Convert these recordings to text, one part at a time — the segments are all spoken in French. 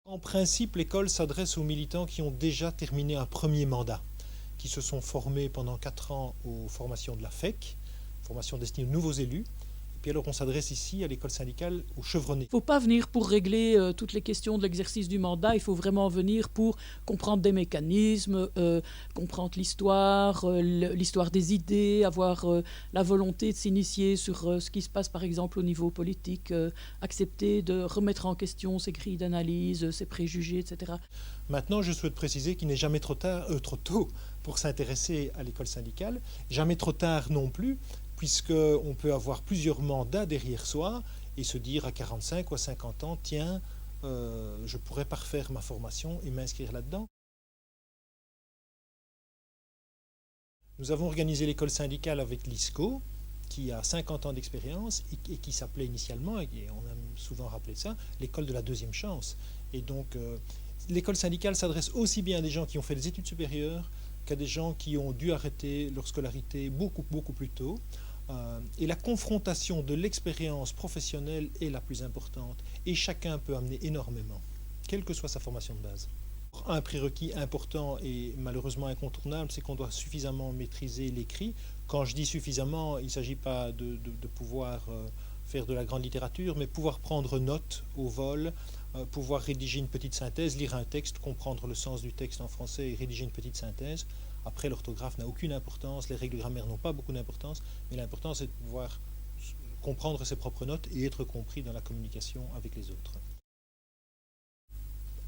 En principe, l'école s'adresse aux militants qui ont déjà terminé un premier mandat, qui se sont formés pendant 4 ans aux formations de la FEC, formation destinée aux nouveaux élus. Et puis alors on s'adresse ici à l'école syndicale aux chevronnés. Il ne faut pas venir pour régler toutes les questions de l'exercice du mandat, il faut vraiment venir pour comprendre des mécanismes, comprendre l'histoire, l'histoire des idées, avoir la volonté de s'initier sur ce qui se passe par exemple au niveau politique, accepter de remettre en question ses grilles d'analyse, ses préjugés, etc. Maintenant, je souhaite préciser qu'il n'est jamais trop tôt pour s'intéresser à l'école syndicale, jamais trop tard non plus, puisqu'on peut avoir plusieurs mandats derrière soi et se dire à 45 ou à 50 ans, tiens, je pourrais parfaire ma formation et m'inscrire là-dedans. Nous avons organisé l'école syndicale avec l'ISCO, qui a 50 ans d'expérience et qui s'appelait initialement, et on a souvent rappelé ça, l'école de la deuxième chance. Et donc, l'école syndicale s'adresse aussi bien à des gens qui ont fait des études supérieures qu'à des gens qui ont dû arrêter leur scolarité beaucoup plus tôt. Et la confrontation de l'expérience professionnelle est la plus importante. Et chacun peut amener énormément, quelle que soit sa formation de base. Un prérequis important et malheureusement incontournable, c'est qu'on doit suffisamment maîtriser l'écrit. Quand je dis suffisamment, il ne s'agit pas de pouvoir faire de la grande littérature, mais pouvoir prendre note au vol, pouvoir rédiger une petite synthèse, lire un texte, comprendre le sens du texte en français et rédiger une petite synthèse. Après, l'orthographe n'a aucune importance, les règles de grammaire n'ont pas beaucoup d'importance, mais l'important c'est de pouvoir comprendre ses propres notes et être compris dans la communication avec les autres.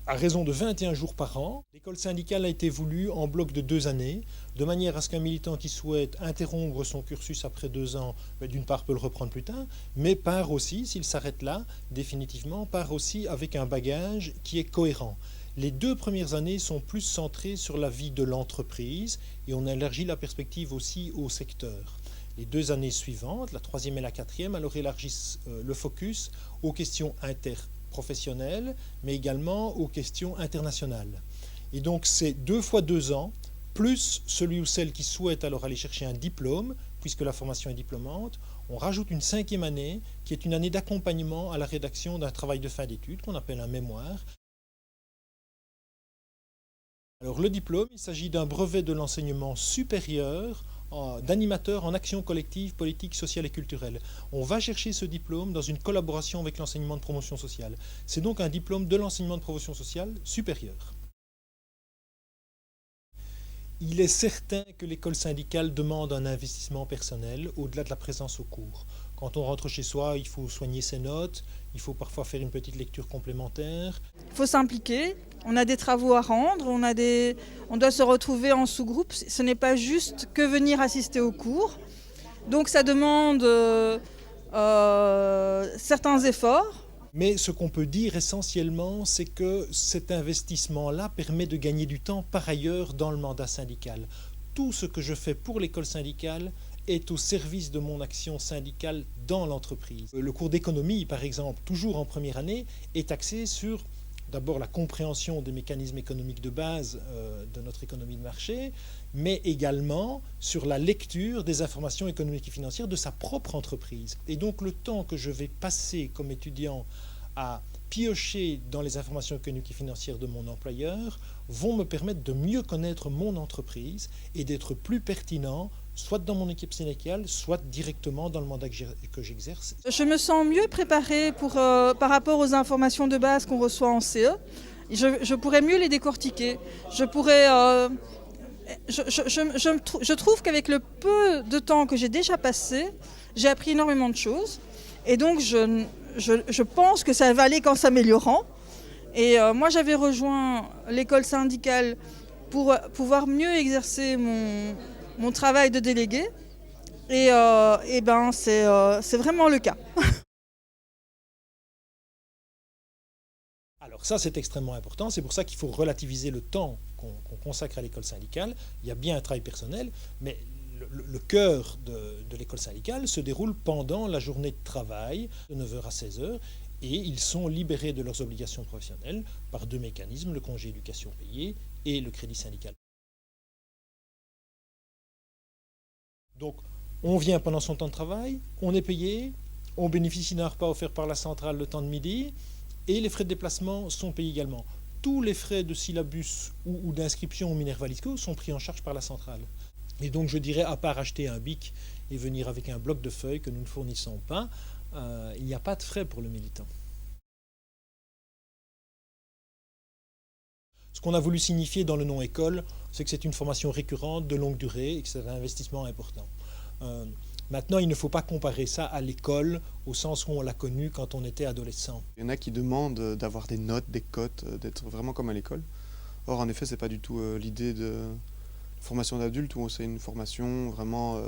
À raison de 21 jours par an, l'école syndicale a été voulue en bloc de 2 années, de manière à ce qu'un militant qui souhaite interrompre son cursus après 2 ans, d'une part peut le reprendre plus tard, mais part aussi, s'il s'arrête là, définitivement, part aussi avec un bagage qui est cohérent. Les 2 premières années sont plus centrées sur la vie de l'entreprise et on élargit la perspective aussi au secteur. Les 2 années suivantes, la 3e et la 4e, alors élargissent le focus aux questions interprofessionnelles, mais également aux questions internationales. Et donc c'est 2 fois 2 ans, plus celui ou celle qui souhaite alors aller chercher un diplôme, puisque la formation est diplômante. On rajoute une 5e année, qui est une année d'accompagnement à la rédaction d'un travail de fin d'études, qu'on appelle un mémoire. Alors le diplôme, il s'agit d'un brevet de l'enseignement supérieur d'animateur en action collective, politique, sociale et culturelle. On va chercher ce diplôme dans une collaboration avec l'enseignement de promotion sociale. C'est donc un diplôme de l'enseignement de promotion sociale supérieur. Il est certain que l'école syndicale demande un investissement personnel au-delà de la présence au cours. Quand on rentre chez soi, il faut soigner ses notes, il faut parfois faire une petite lecture complémentaire. Il faut s'impliquer, on a des travaux à rendre, on doit se retrouver en sous-groupe. Ce n'est pas juste que venir assister aux cours. Donc ça demande certains efforts. Mais ce qu'on peut dire essentiellement, c'est que cet investissement-là permet de gagner du temps par ailleurs dans le mandat syndical. Tout ce que je fais pour l'école syndicale est au service de mon action syndicale dans l'entreprise. Le cours d'économie, par exemple, toujours en première année, est axé sur d'abord la compréhension des mécanismes économiques de base de notre économie de marché, mais également sur la lecture des informations économiques et financières de sa propre entreprise. Et donc le temps que je vais passer comme étudiant à piocher dans les informations économiques et financières de mon employeur vont me permettre de mieux connaître mon entreprise et d'être plus pertinent, soit dans mon équipe syndicale, soit directement dans le mandat que j'exerce. Je me sens mieux préparée par rapport aux informations de base qu'on reçoit en CE. Je pourrais mieux les décortiquer. Je trouve qu'avec le peu de temps que j'ai déjà passé, j'ai appris énormément de choses. Et donc je pense que ça va aller qu'en s'améliorant. Et moi j'avais rejoint l'école syndicale pour pouvoir mieux exercer mon travail de délégué. Et c'est vraiment le cas. Alors ça, c'est extrêmement important. C'est pour ça qu'il faut relativiser le temps qu'on consacre à l'école syndicale. Il y a bien un travail personnel, mais le cœur de l'école syndicale se déroule pendant la journée de travail, de 9h à 16h, et ils sont libérés de leurs obligations professionnelles par 2 mécanismes, le congé éducation payé et le crédit syndical. Donc, on vient pendant son temps de travail, on est payé, on bénéficie d'un repas offert par la centrale le temps de midi, Et les frais de déplacement sont payés également. Tous les frais de syllabus ou d'inscription au Minerva LISCO sont pris en charge par la centrale. Et donc je dirais, à part acheter un bic et venir avec un bloc de feuilles que nous ne fournissons pas, il n'y a pas de frais pour le militant. Ce qu'on a voulu signifier dans le nom école, c'est que c'est une formation récurrente, de longue durée et que c'est un investissement important. Maintenant, il ne faut pas comparer ça à l'école au sens où on l'a connu quand on était adolescent. Il y en a qui demandent d'avoir des notes, des cotes, d'être vraiment comme à l'école. Or, en effet, ce n'est pas du tout l'idée de formation d'adulte, où c'est une formation vraiment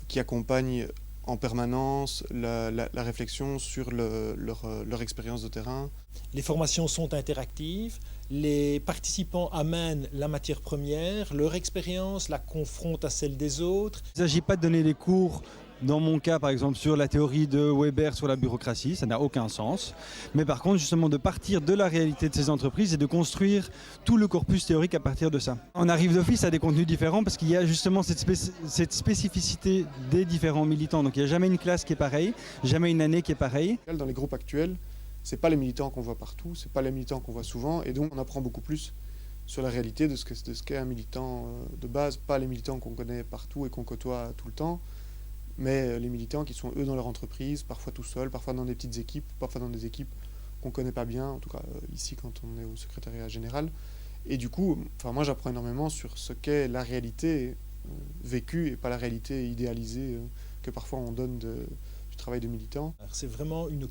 qui accompagne en permanence la réflexion sur leur expérience de terrain. Les formations sont interactives, les participants amènent la matière première, leur expérience la confrontent à celle des autres. Il ne s'agit pas de donner des cours, dans mon cas par exemple, sur la théorie de Weber sur la bureaucratie, ça n'a aucun sens. Mais par contre, justement, de partir de la réalité de ces entreprises et de construire tout le corpus théorique à partir de ça. On arrive d'office à des contenus différents parce qu'il y a justement cette spécificité des différents militants. Donc il n'y a jamais une classe qui est pareille, jamais une année qui est pareille. Dans les groupes actuels, ce n'est pas les militants qu'on voit partout, ce n'est pas les militants qu'on voit souvent, et donc on apprend beaucoup plus sur la réalité de ce qu'est un militant de base, pas les militants qu'on connaît partout et qu'on côtoie tout le temps, mais les militants qui sont eux dans leur entreprise, parfois tout seuls, parfois dans des petites équipes, parfois dans des équipes qu'on ne connaît pas bien, en tout cas ici quand on est au secrétariat général. Et du coup, moi j'apprends énormément sur ce qu'est la réalité vécue et pas la réalité idéalisée que parfois on donne du travail de militant. C'est vraiment une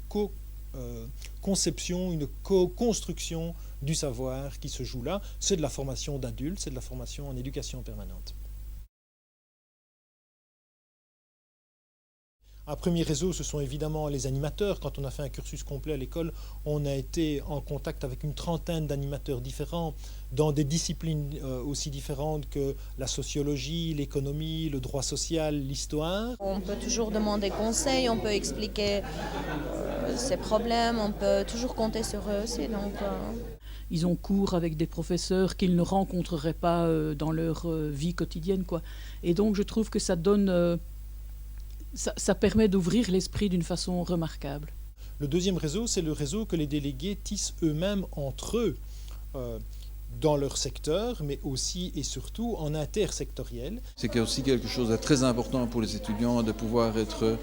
conception, une co-construction du savoir qui se joue là. C'est de la formation d'adultes, c'est de la formation en éducation permanente. Un premier réseau, ce sont évidemment les animateurs. Quand on a fait un cursus complet à l'école, on a été en contact avec une trentaine d'animateurs différents dans des disciplines aussi différentes que la sociologie, l'économie, le droit social, l'histoire. On peut toujours demander conseil, on peut expliquer ses problèmes, on peut toujours compter sur eux aussi. Ils ont cours avec des professeurs qu'ils ne rencontreraient pas dans leur vie quotidienne, quoi. Et donc je trouve que ça donne... Ça permet d'ouvrir l'esprit d'une façon remarquable. Le deuxième réseau, c'est le réseau que les délégués tissent eux-mêmes entre eux, dans leur secteur, mais aussi et surtout en intersectoriel. C'est aussi quelque chose de très important pour les étudiants de pouvoir être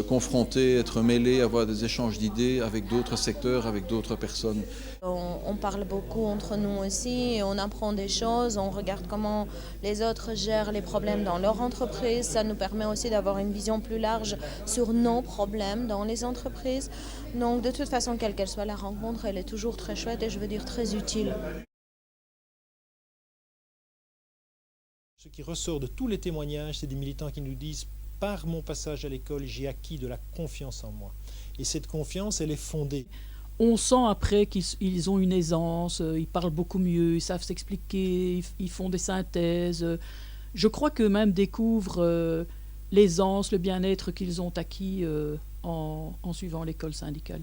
confrontés, être mêlés, avoir des échanges d'idées avec d'autres secteurs, avec d'autres personnes. On parle beaucoup entre nous aussi, on apprend des choses, on regarde comment les autres gèrent les problèmes dans leur entreprise. Ça nous permet aussi d'avoir une vision plus large sur nos problèmes dans les entreprises. Donc de toute façon, quelle qu'elle soit la rencontre, elle est toujours très chouette et je veux dire très utile. Ce qui ressort de tous les témoignages, c'est des militants qui nous disent « Par mon passage à l'école, j'ai acquis de la confiance en moi ». Et cette confiance, elle est fondée. On sent après qu'ils ont une aisance, ils parlent beaucoup mieux, ils savent s'expliquer, ils font des synthèses. Je crois qu'eux-mêmes découvrent l'aisance, le bien-être qu'ils ont acquis en suivant l'école syndicale.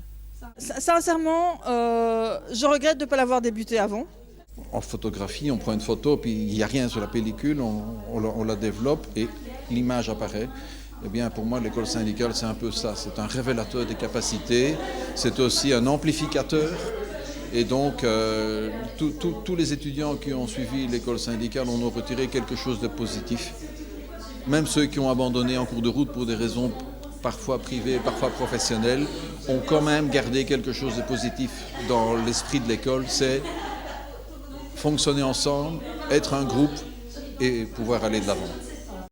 Sincèrement, je regrette de ne pas l'avoir débuté avant. En photographie, on prend une photo, puis il n'y a rien sur la pellicule, on la développe et l'image apparaît. Eh bien, pour moi, l'école syndicale, c'est un peu ça. C'est un révélateur des capacités, c'est aussi un amplificateur. Et donc, tous les étudiants qui ont suivi l'école syndicale en ont retiré quelque chose de positif. Même ceux qui ont abandonné en cours de route pour des raisons parfois privées, parfois professionnelles, ont quand même gardé quelque chose de positif dans l'esprit de l'école. C'est fonctionner ensemble, être un groupe et pouvoir aller de l'avant.